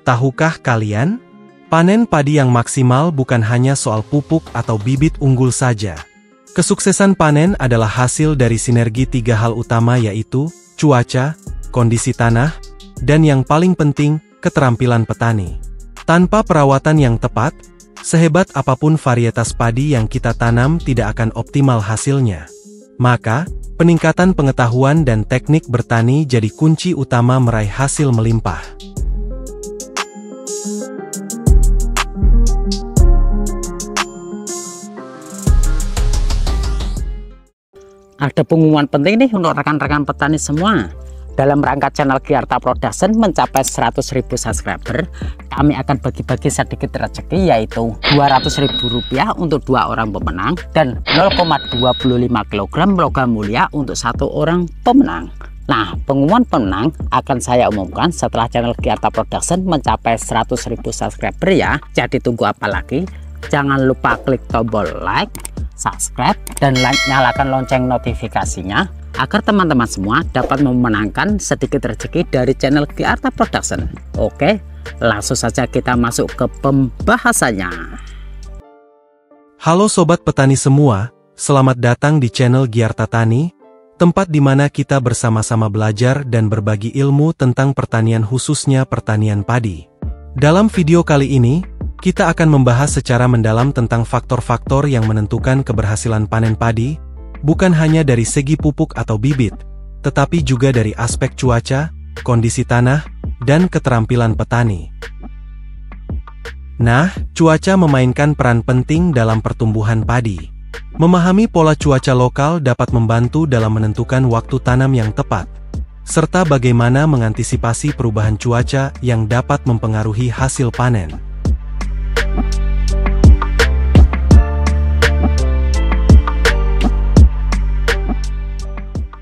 Tahukah kalian? Panen padi yang maksimal bukan hanya soal pupuk atau bibit unggul saja. Kesuksesan panen adalah hasil dari sinergi tiga hal utama, yaitu cuaca, kondisi tanah, dan yang paling penting, keterampilan petani. Tanpa perawatan yang tepat, sehebat apapun varietas padi yang kita tanam tidak akan optimal hasilnya. Maka, peningkatan pengetahuan dan teknik bertani jadi kunci utama meraih hasil melimpah. Ada pengumuman penting nih untuk rekan-rekan petani semua. Dalam rangka channel Giarta Production mencapai 100.000 subscriber, kami akan bagi-bagi sedikit rezeki, yaitu Rp200.000 untuk 2 orang pemenang dan 0,25 kg logam mulia untuk 1 orang pemenang. Nah, pengumuman pemenang akan saya umumkan setelah channel Giarta Production mencapai 100.000 subscriber ya. Jadi tunggu apa lagi? Jangan lupa klik tombol like, subscribe, dan nyalakan lonceng notifikasinya agar teman-teman semua dapat memenangkan sedikit rezeki dari channel Giarta Production. Oke, langsung saja kita masuk ke pembahasannya. Halo sobat petani semua, selamat datang di channel Giarta Tani, tempat di mana kita bersama-sama belajar dan berbagi ilmu tentang pertanian, khususnya pertanian padi. Dalam video kali ini, kita akan membahas secara mendalam tentang faktor-faktor yang menentukan keberhasilan panen padi, bukan hanya dari segi pupuk atau bibit, tetapi juga dari aspek cuaca, kondisi tanah, dan keterampilan petani. Nah, cuaca memainkan peran penting dalam pertumbuhan padi. Memahami pola cuaca lokal dapat membantu dalam menentukan waktu tanam yang tepat, serta bagaimana mengantisipasi perubahan cuaca yang dapat mempengaruhi hasil panen.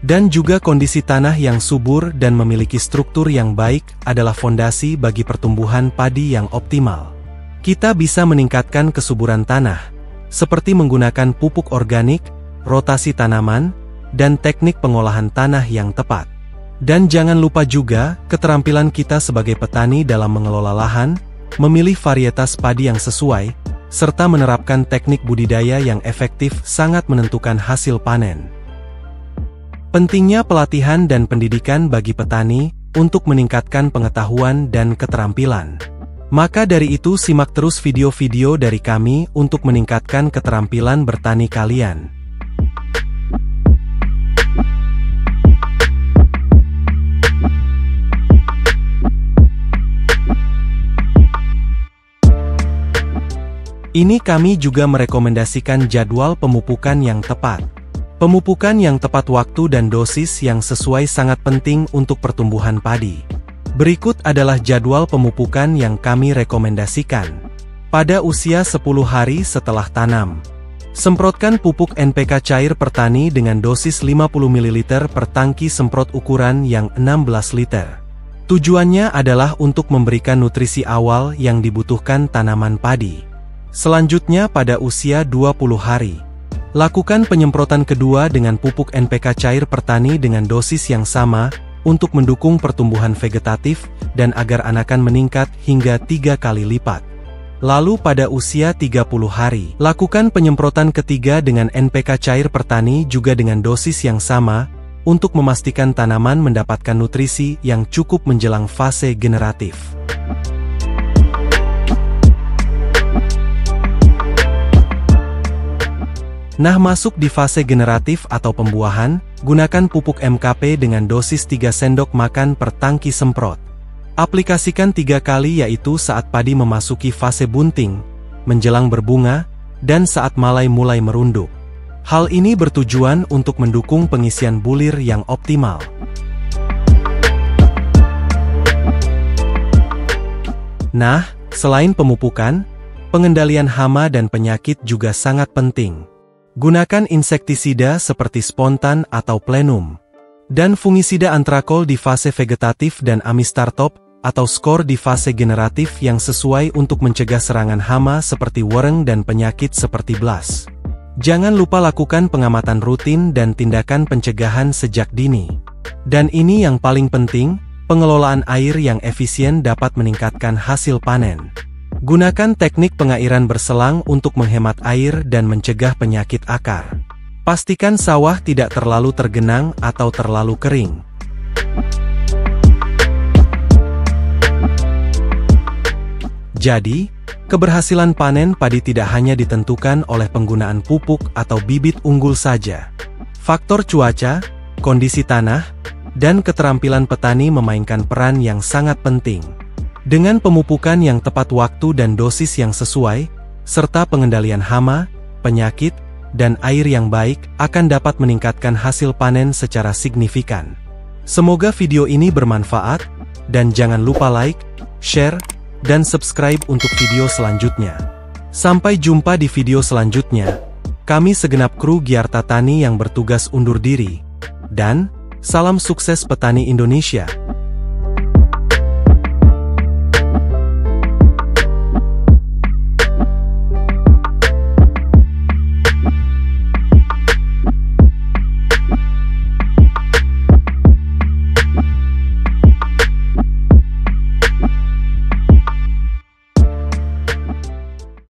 Dan juga kondisi tanah yang subur dan memiliki struktur yang baik adalah fondasi bagi pertumbuhan padi yang optimal. Kita bisa meningkatkan kesuburan tanah, seperti menggunakan pupuk organik, rotasi tanaman, dan teknik pengolahan tanah yang tepat. Dan jangan lupa juga keterampilan kita sebagai petani dalam mengelola lahan, memilih varietas padi yang sesuai, serta menerapkan teknik budidaya yang efektif sangat menentukan hasil panen. Pentingnya pelatihan dan pendidikan bagi petani untuk meningkatkan pengetahuan dan keterampilan. Maka dari itu simak terus video-video dari kami untuk meningkatkan keterampilan bertani kalian. Ini kami juga merekomendasikan jadwal pemupukan yang tepat. Pemupukan yang tepat waktu dan dosis yang sesuai sangat penting untuk pertumbuhan padi. Berikut adalah jadwal pemupukan yang kami rekomendasikan. Pada usia 10 hari setelah tanam, semprotkan pupuk NPK cair per tani dengan dosis 50 ml per tangki semprot ukuran yang 16 liter. Tujuannya adalah untuk memberikan nutrisi awal yang dibutuhkan tanaman padi. Selanjutnya pada usia 20 hari. Lakukan penyemprotan kedua dengan pupuk NPK cair per tani dengan dosis yang sama, untuk mendukung pertumbuhan vegetatif, dan agar anakan meningkat hingga 3 kali lipat. Lalu pada usia 30 hari, lakukan penyemprotan ketiga dengan NPK cair per tani juga dengan dosis yang sama, untuk memastikan tanaman mendapatkan nutrisi yang cukup menjelang fase generatif. Nah, masuk di fase generatif atau pembuahan, gunakan pupuk MKP dengan dosis 3 sendok makan per tangki semprot. Aplikasikan 3 kali, yaitu saat padi memasuki fase bunting, menjelang berbunga, dan saat malai mulai merunduk. Hal ini bertujuan untuk mendukung pengisian bulir yang optimal. Nah, selain pemupukan, pengendalian hama dan penyakit juga sangat penting. Gunakan insektisida seperti spontan atau plenum, dan fungisida antrakol di fase vegetatif dan amistartop atau skor di fase generatif yang sesuai untuk mencegah serangan hama seperti wereng dan penyakit seperti blas. Jangan lupa lakukan pengamatan rutin dan tindakan pencegahan sejak dini. Dan ini yang paling penting, pengelolaan air yang efisien dapat meningkatkan hasil panen. Gunakan teknik pengairan berselang untuk menghemat air dan mencegah penyakit akar. Pastikan sawah tidak terlalu tergenang atau terlalu kering. Jadi, keberhasilan panen padi tidak hanya ditentukan oleh penggunaan pupuk atau bibit unggul saja. Faktor cuaca, kondisi tanah, dan keterampilan petani memainkan peran yang sangat penting. Dengan pemupukan yang tepat waktu dan dosis yang sesuai, serta pengendalian hama, penyakit, dan air yang baik, akan dapat meningkatkan hasil panen secara signifikan. Semoga video ini bermanfaat, dan jangan lupa like, share, dan subscribe untuk video selanjutnya. Sampai jumpa di video selanjutnya. Kami segenap kru Giarta Tani yang bertugas undur diri. Dan, salam sukses petani Indonesia.